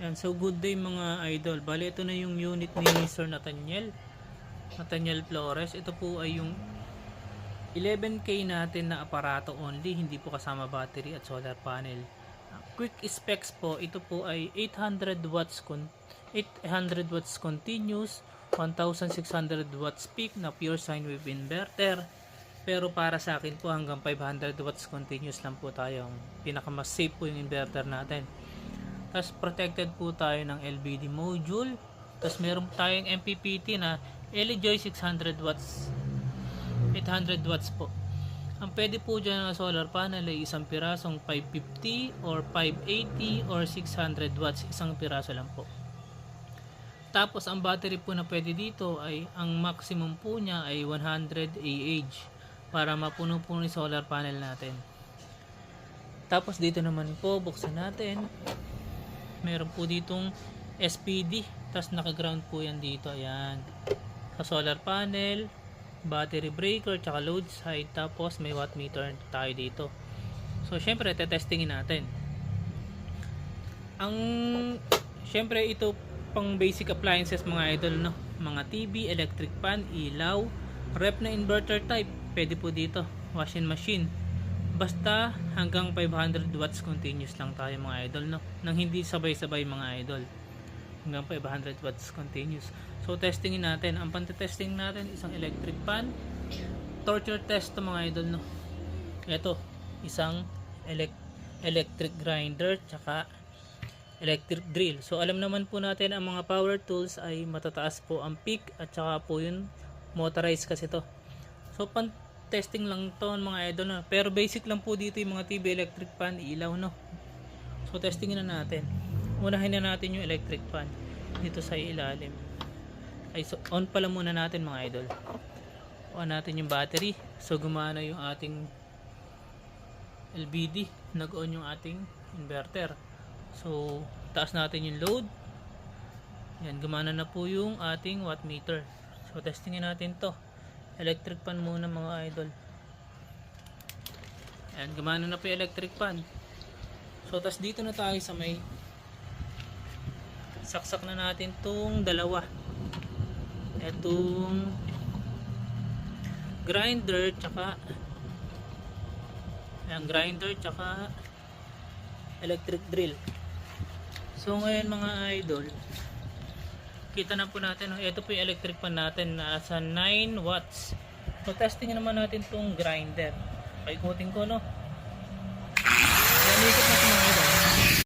Ayan, so good day mga idol. Bali, ito na yung unit ni Sir Nathaniel Flores. Ito po ay yung 11K natin na aparato only, hindi po kasama battery at solar panel. Quick specs po, ito po ay 800 watts continuous, 1600 watts peak na pure sine wave inverter. Pero para sa akin po hanggang 500 watts continuous lang po tayo. Pinaka-mas safe po yung inverter natin. Tapos protected po tayo ng LVD module. Tapos meron tayong MPPT na LEJoy 600 watts, 800 watts po. Ang pwede po dyan ng solar panel ay isang pirasong 550 or 580 or 600 watts. Isang piraso lang po. Tapos ang battery po na pwede dito ay ang maximum po niya ay 100 Ah para mapuno po yung solar panel natin. Tapos dito naman po buksan natin. Meron po ditong SPD, tapos naka-ground po yan dito, ayan. Sa solar panel, battery breaker, tsaka load side, tapos may watt meter tayo dito. So, syempre, tetestingin natin. Syempre, ito pang basic appliances mga idol, no? Mga TV, electric fan, ilaw, rep na inverter type, pwede po dito, washing machine. Basta hanggang 500 watts continuous lang tayo mga idol, no? Nang hindi sabay-sabay mga idol. Hanggang 500 watts continuous. So testingin natin. Ang pante-testing natin isang electric fan. Torture test to mga idol, no? Ito, isang electric grinder tsaka electric drill. So alam naman po natin ang mga power tools ay matataas po ang peak at tsaka po yun motorized kasi to. So testing lang to mga idol, no? Pero basic lang po dito yung mga TV, electric fan, ilaw, no? So testingin na natin. Unahin na natin yung electric fan dito sa ilalim. So on pala muna natin mga idol. On natin yung battery. So gumana yung ating LVD, nag-on yung ating inverter. So taas natin yung load. Yan, gumana na po yung ating watt meter. So testingin natin to. Electric fan muna mga idol. Ayan, gumana na po yung electric fan. So tas dito na tayo sa may saksak na natin tong dalawa, etong grinder tsaka electric drill. So ngayon mga idol, kita na po natin, ito po yung electric fan natin na sa 9 watts. So testing naman natin tong grinder. Paikutin ko, no?